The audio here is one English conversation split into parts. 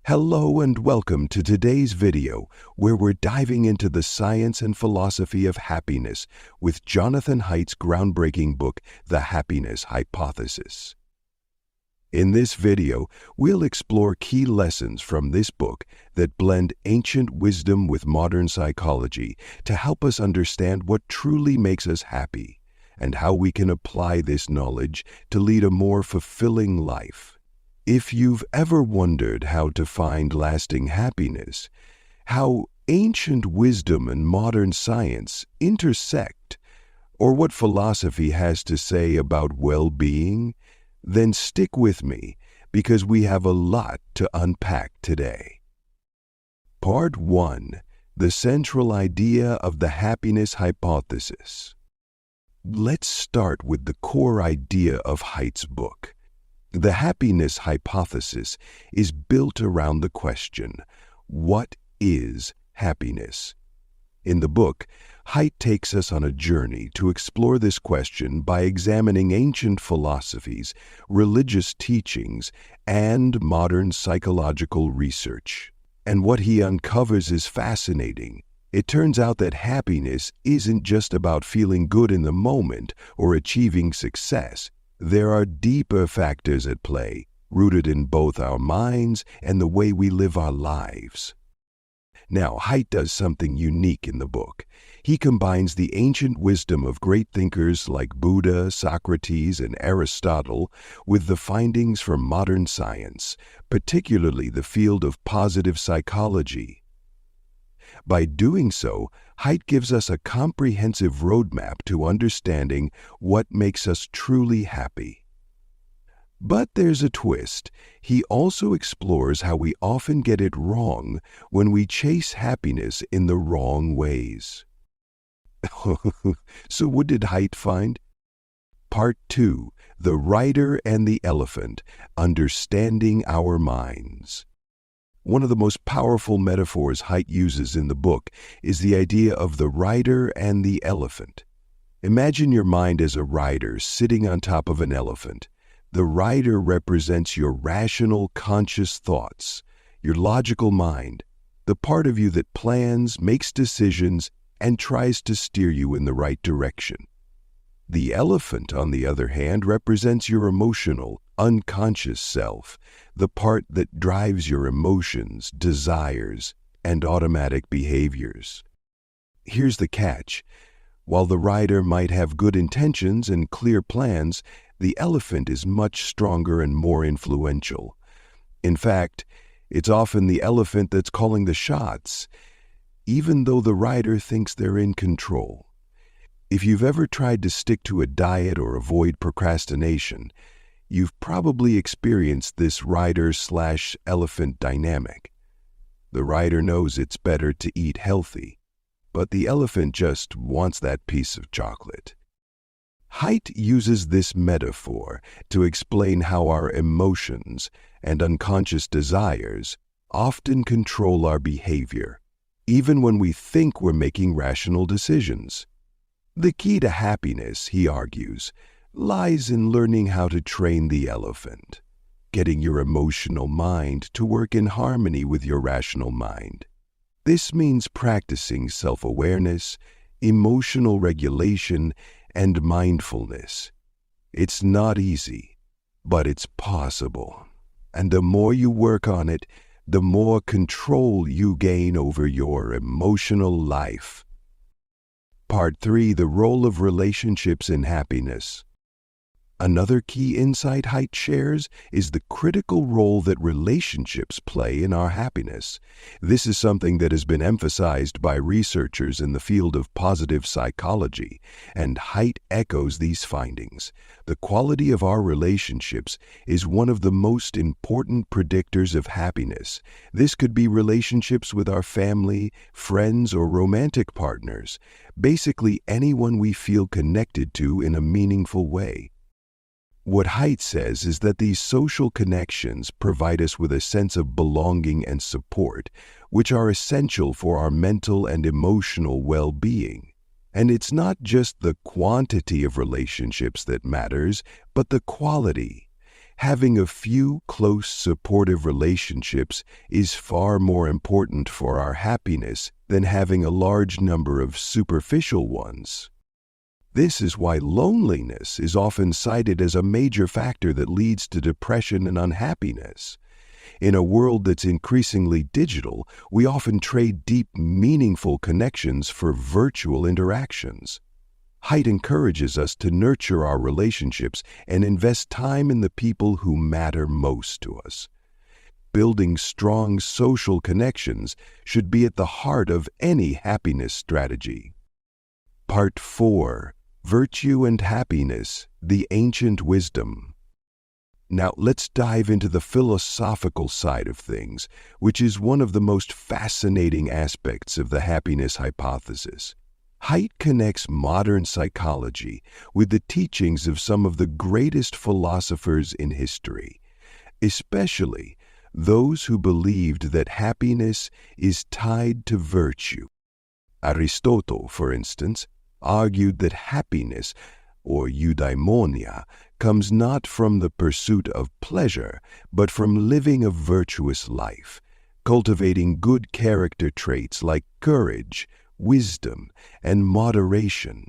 Hello and welcome to today's video, where we're diving into the science and philosophy of happiness with Jonathan Haidt's groundbreaking book, The Happiness Hypothesis. In this video, we'll explore key lessons from this book that blend ancient wisdom with modern psychology to help us understand what truly makes us happy and how we can apply this knowledge to lead a more fulfilling life. If you've ever wondered how to find lasting happiness, how ancient wisdom and modern science intersect, or what philosophy has to say about well-being, then stick with me because we have a lot to unpack today. Part 1. The central idea of the happiness hypothesis. Let's start with the core idea of Haidt's book. The happiness hypothesis is built around the question, what is happiness? In the book, Haidt takes us on a journey to explore this question by examining ancient philosophies, religious teachings, and modern psychological research. And what he uncovers is fascinating. It turns out that happiness isn't just about feeling good in the moment or achieving success. There are deeper factors at play, rooted in both our minds and the way we live our lives. Now, Haidt does something unique in the book. He combines the ancient wisdom of great thinkers like Buddha, Socrates, and Aristotle with the findings from modern science, particularly the field of positive psychology. By doing so, Haidt gives us a comprehensive roadmap to understanding what makes us truly happy. But there's a twist. He also explores how we often get it wrong when we chase happiness in the wrong ways. So what did Haidt find? Part 2. The Rider and the Elephant, Understanding Our Minds. One of the most powerful metaphors Haidt uses in the book is the idea of the rider and the elephant. Imagine your mind as a rider sitting on top of an elephant. The rider represents your rational, conscious thoughts, your logical mind, the part of you that plans, makes decisions, and tries to steer you in the right direction. The elephant, on the other hand, represents your emotional, unconscious self, the part that drives your emotions, desires, and automatic behaviors. Here's the catch. While the rider might have good intentions and clear plans, the elephant is much stronger and more influential. In fact, it's often the elephant that's calling the shots, even though the rider thinks they're in control. If you've ever tried to stick to a diet or avoid procrastination, you've probably experienced this rider/elephant dynamic. The rider knows it's better to eat healthy, but the elephant just wants that piece of chocolate. Haidt uses this metaphor to explain how our emotions and unconscious desires often control our behavior, even when we think we're making rational decisions. The key to happiness, he argues, lies in learning how to train the elephant, getting your emotional mind to work in harmony with your rational mind. This means practicing self-awareness, emotional regulation, and mindfulness. It's not easy, but it's possible. And the more you work on it, the more control you gain over your emotional life. Part 3. The Role of Relationships in Happiness. Another key insight Haidt shares is the critical role that relationships play in our happiness. This is something that has been emphasized by researchers in the field of positive psychology, and Haidt echoes these findings. The quality of our relationships is one of the most important predictors of happiness. This could be relationships with our family, friends, or romantic partners, basically anyone we feel connected to in a meaningful way. What Haidt says is that these social connections provide us with a sense of belonging and support, which are essential for our mental and emotional well-being. And it's not just the quantity of relationships that matters, but the quality. Having a few close, supportive relationships is far more important for our happiness than having a large number of superficial ones. This is why loneliness is often cited as a major factor that leads to depression and unhappiness. In a world that's increasingly digital, we often trade deep, meaningful connections for virtual interactions. Haidt encourages us to nurture our relationships and invest time in the people who matter most to us. Building strong social connections should be at the heart of any happiness strategy. Part 4. Virtue and Happiness, the Ancient Wisdom. Now let's dive into the philosophical side of things, which is one of the most fascinating aspects of the happiness hypothesis. Haidt connects modern psychology with the teachings of some of the greatest philosophers in history, especially those who believed that happiness is tied to virtue. Aristotle, for instance, argued that happiness, or eudaimonia, comes not from the pursuit of pleasure, but from living a virtuous life, cultivating good character traits like courage, wisdom, and moderation.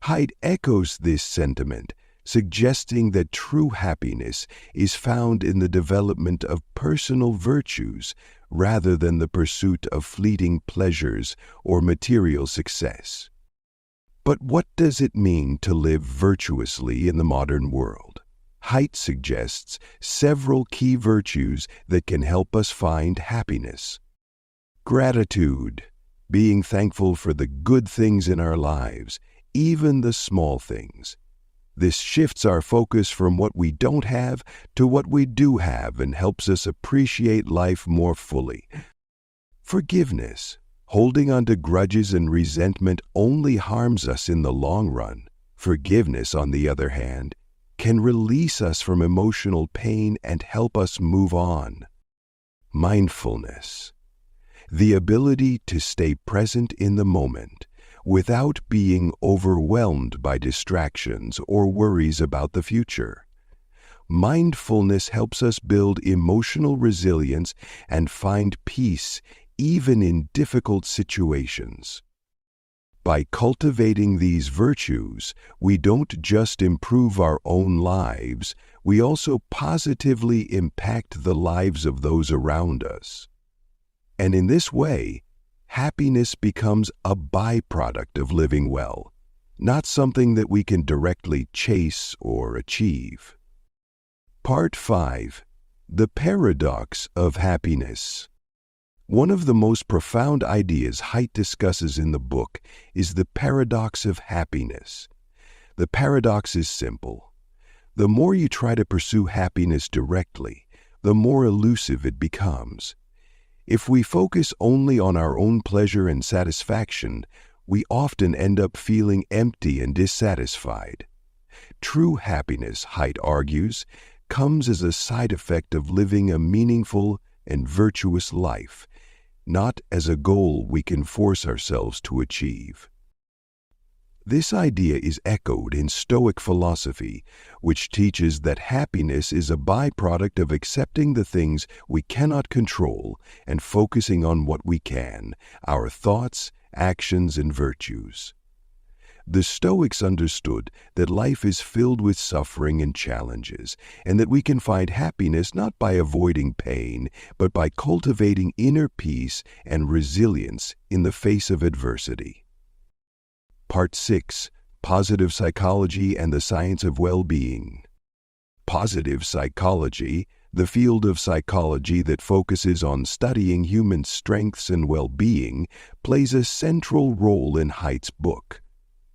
Haidt echoes this sentiment, suggesting that true happiness is found in the development of personal virtues rather than the pursuit of fleeting pleasures or material success. But what does it mean to live virtuously in the modern world? Haidt suggests several key virtues that can help us find happiness. Gratitude, being thankful for the good things in our lives, even the small things. This shifts our focus from what we don't have to what we do have and helps us appreciate life more fully. Forgiveness. Holding on to grudges and resentment only harms us in the long run. Forgiveness, on the other hand, can release us from emotional pain and help us move on. Mindfulness. The ability to stay present in the moment without being overwhelmed by distractions or worries about the future. Mindfulness helps us build emotional resilience and find peace even in difficult situations. By cultivating these virtues, we don't just improve our own lives, we also positively impact the lives of those around us. And in this way, happiness becomes a byproduct of living well, not something that we can directly chase or achieve. Part 5. The Paradox of Happiness. One of the most profound ideas Haidt discusses in the book is the paradox of happiness. The paradox is simple. The more you try to pursue happiness directly, the more elusive it becomes. If we focus only on our own pleasure and satisfaction, we often end up feeling empty and dissatisfied. True happiness, Haidt argues, comes as a side effect of living a meaningful and virtuous life, not as a goal we can force ourselves to achieve. This idea is echoed in Stoic philosophy, which teaches that happiness is a byproduct of accepting the things we cannot control and focusing on what we can, our thoughts, actions, and virtues. The Stoics understood that life is filled with suffering and challenges, and that we can find happiness not by avoiding pain, but by cultivating inner peace and resilience in the face of adversity. Part 6. Positive Psychology and the Science of Well-Being. Positive psychology, the field of psychology that focuses on studying human strengths and well-being, plays a central role in Haidt's book.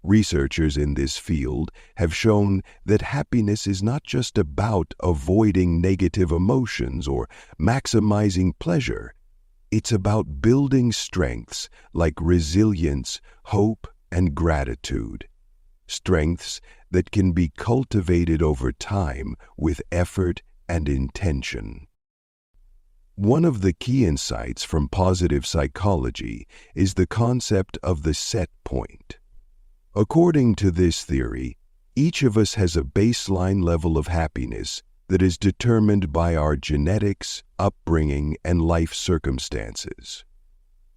Researchers in this field have shown that happiness is not just about avoiding negative emotions or maximizing pleasure. It's about building strengths like resilience, hope, and gratitude. Strengths that can be cultivated over time with effort and intention. One of the key insights from positive psychology is the concept of the set point. According to this theory, each of us has a baseline level of happiness that is determined by our genetics, upbringing, and life circumstances.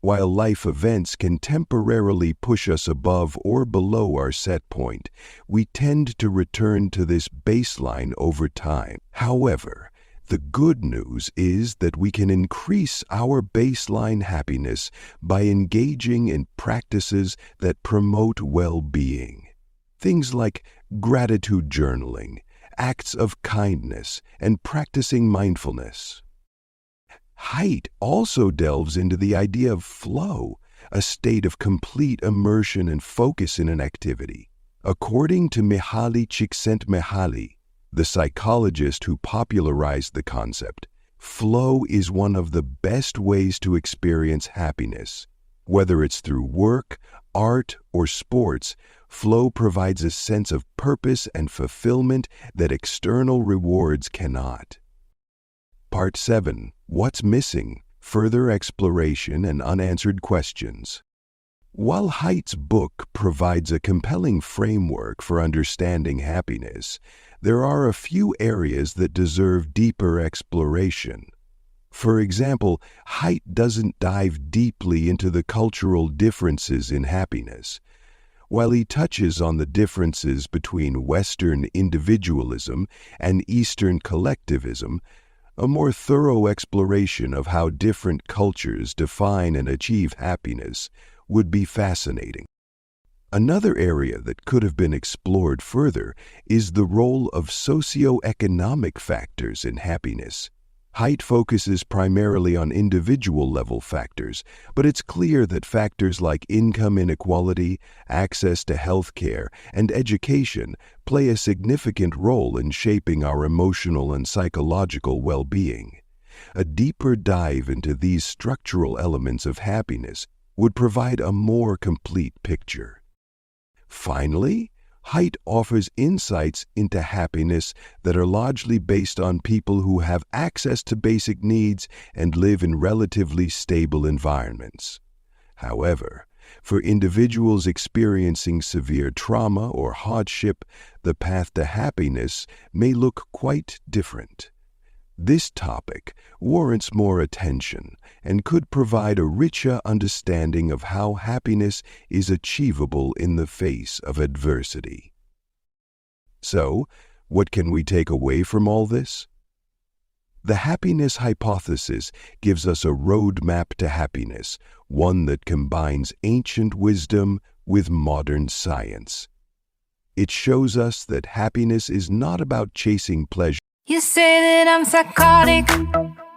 While life events can temporarily push us above or below our set point, we tend to return to this baseline over time. However, the good news is that we can increase our baseline happiness by engaging in practices that promote well-being. Things like gratitude journaling, acts of kindness, and practicing mindfulness. Haidt also delves into the idea of flow, a state of complete immersion and focus in an activity. According to Mihaly Csikszentmihalyi, the psychologist who popularized the concept, flow is one of the best ways to experience happiness. Whether it's through work, art, or sports, flow provides a sense of purpose and fulfillment that external rewards cannot. Part 7. What's Missing? Further Exploration and Unanswered Questions. While Haidt's book provides a compelling framework for understanding happiness, there are a few areas that deserve deeper exploration. For example, Haidt doesn't dive deeply into the cultural differences in happiness. While he touches on the differences between Western individualism and Eastern collectivism, a more thorough exploration of how different cultures define and achieve happiness would be fascinating. Another area that could have been explored further is the role of socioeconomic factors in happiness. Haidt focuses primarily on individual-level factors, but it's clear that factors like income inequality, access to health care, and education play a significant role in shaping our emotional and psychological well-being. A deeper dive into these structural elements of happiness would provide a more complete picture. Finally, Haidt offers insights into happiness that are largely based on people who have access to basic needs and live in relatively stable environments. However, for individuals experiencing severe trauma or hardship, the path to happiness may look quite different. This topic warrants more attention and could provide a richer understanding of how happiness is achievable in the face of adversity. So, what can we take away from all this? The happiness hypothesis gives us a roadmap to happiness, one that combines ancient wisdom with modern science. It shows us that happiness is not about chasing pleasure. You say that I'm psychotic.